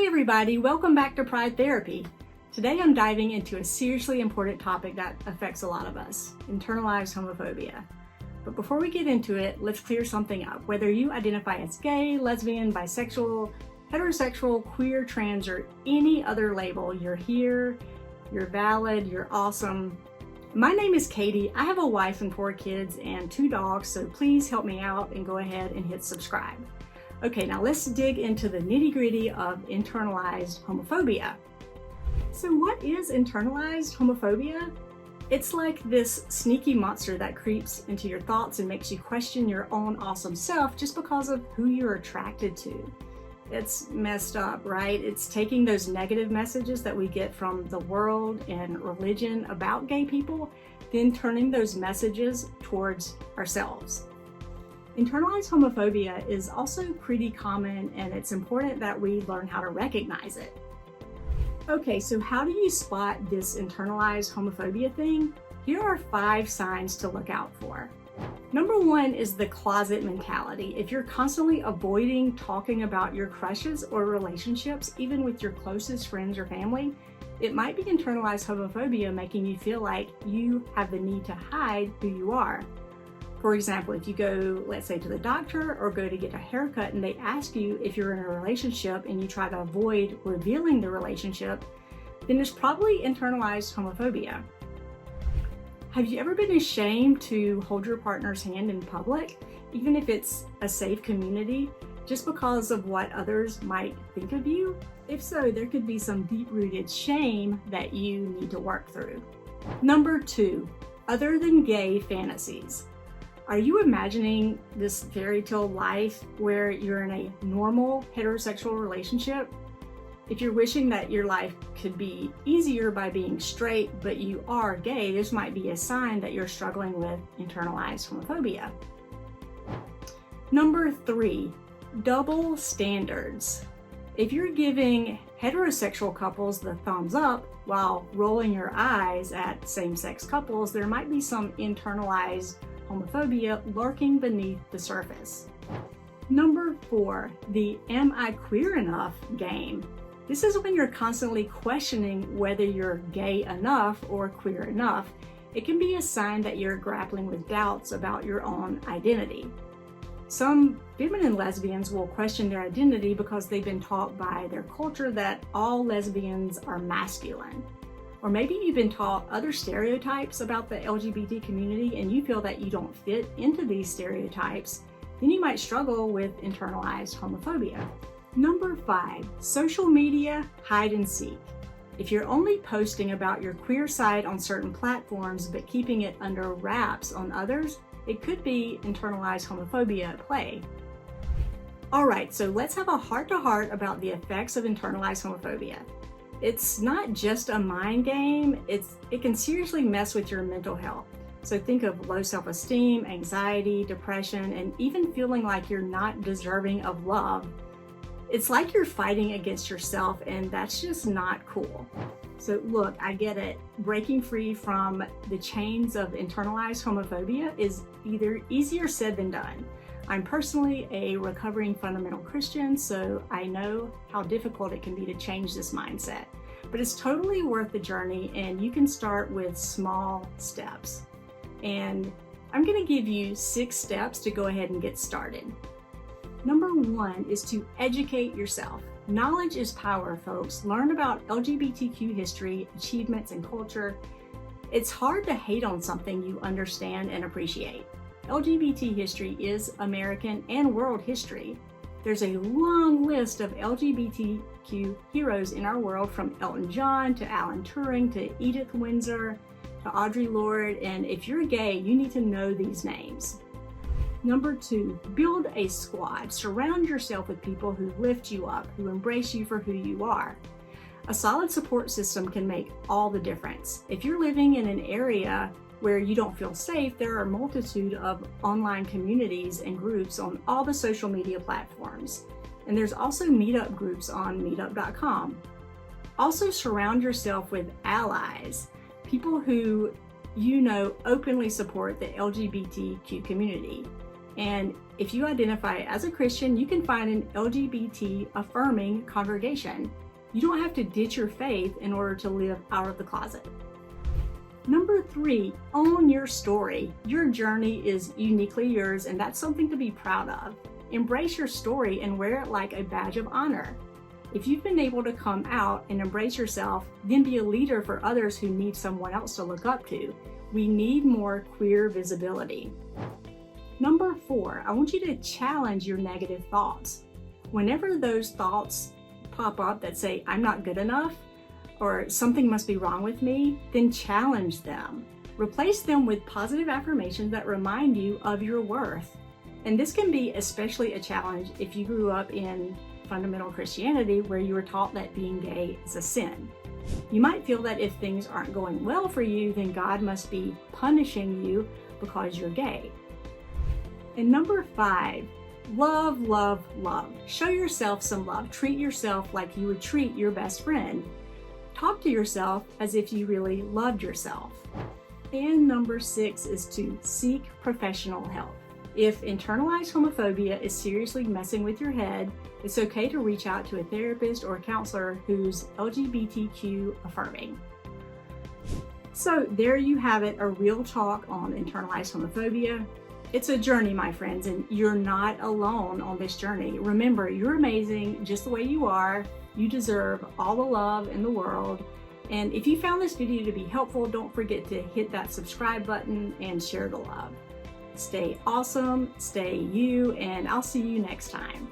everybody, welcome back to Pride Therapy. Today I'm diving into a seriously important topic that affects a lot of us, internalized homophobia. But before we get into it, let's clear something up. Whether you identify as gay, lesbian, bisexual, heterosexual, queer, trans, or any other label, you're here, you're valid, you're awesome. My name is Katie. I have a wife and 4 kids and 2 dogs, so please help me out and go ahead and hit subscribe. Okay, now let's dig into the nitty-gritty of internalized homophobia. So what is internalized homophobia? It's like this sneaky monster that creeps into your thoughts and makes you question your own awesome self just because of who you're attracted to. It's messed up, right? It's taking those negative messages that we get from the world and religion about gay people, then turning those messages towards ourselves. Internalized homophobia is also pretty common, and it's important that we learn how to recognize it. Okay, so how do you spot this internalized homophobia thing? Here are 5 signs to look out for. Number 1 is the closet mentality. If you're constantly avoiding talking about your crushes or relationships, even with your closest friends or family, it might be internalized homophobia making you feel like you have the need to hide who you are. For example, if you go, let's say, to the doctor or go to get a haircut and they ask you if you're in a relationship and you try to avoid revealing the relationship, then it's probably internalized homophobia. Have you ever been ashamed to hold your partner's hand in public, even if it's a safe community, just because of what others might think of you? If so, there could be some deep-rooted shame that you need to work through. Number 2, other than gay fantasies. Are you imagining this fairy tale life where you're in a normal heterosexual relationship? If you're wishing that your life could be easier by being straight, but you are gay, this might be a sign that you're struggling with internalized homophobia. Number 3, double standards. If you're giving heterosexual couples the thumbs up while rolling your eyes at same-sex couples, there might be some internalized homophobia lurking beneath the surface. Number 4, the am I queer enough game. This is when you're constantly questioning whether you're gay enough or queer enough. It can be a sign that you're grappling with doubts about your own identity. Some feminine lesbians will question their identity because they've been taught by their culture that all lesbians are masculine. Or maybe you've been taught other stereotypes about the LGBT community and you feel that you don't fit into these stereotypes, then you might struggle with internalized homophobia. Number 5, social media hide and seek. If you're only posting about your queer side on certain platforms but keeping it under wraps on others, it could be internalized homophobia at play. Alright, so let's have a heart-to-heart about the effects of internalized homophobia. It's not just a mind game, it can seriously mess with your mental health. So think of low self-esteem, anxiety, depression, and even feeling like you're not deserving of love. It's like you're fighting against yourself, and that's just not cool. So look, I get it. Breaking free from the chains of internalized homophobia is either easier said than done. I'm personally a recovering fundamental Christian, so I know how difficult it can be to change this mindset. But it's totally worth the journey, and you can start with small steps. And I'm going to give you 6 steps to go ahead and get started. Number 1 is to educate yourself. Knowledge is power, folks. Learn about LGBTQ history, achievements, and culture. It's hard to hate on something you understand and appreciate. LGBT history is American and world history. There's a long list of LGBTQ heroes in our world, from Elton John to Alan Turing to Edith Windsor to Audre Lorde, and if you're gay, you need to know these names. Number 2, build a squad. Surround yourself with people who lift you up, who embrace you for who you are. A solid support system can make all the difference. If you're living in an area where you don't feel safe, there are a multitude of online communities and groups on all the social media platforms. And there's also meetup groups on meetup.com. Also surround yourself with allies, people who you know openly support the LGBTQ community. And if you identify as a Christian, you can find an LGBT affirming congregation. You don't have to ditch your faith in order to live out of the closet. Number 3, own your story. Your journey is uniquely yours, and that's something to be proud of. Embrace your story and wear it like a badge of honor. If you've been able to come out and embrace yourself, then be a leader for others who need someone else to look up to. We need more queer visibility. Number 4, I want you to challenge your negative thoughts. Whenever those thoughts pop up that say, I'm not good enough, or something must be wrong with me, then challenge them. Replace them with positive affirmations that remind you of your worth. And this can be especially a challenge if you grew up in fundamental Christianity where you were taught that being gay is a sin. You might feel that if things aren't going well for you, then God must be punishing you because you're gay. And number 5, love, love, love. Show yourself some love. Treat yourself like you would treat your best friend. Talk to yourself as if you really loved yourself. And number 6 is to seek professional help. If internalized homophobia is seriously messing with your head, it's okay to reach out to a therapist or a counselor who's LGBTQ affirming. So there you have it, a real talk on internalized homophobia. It's a journey, my friends, and you're not alone on this journey. Remember, you're amazing just the way you are. You deserve all the love in the world. And if you found this video to be helpful, don't forget to hit that subscribe button and share the love. Stay awesome, stay you, and I'll see you next time.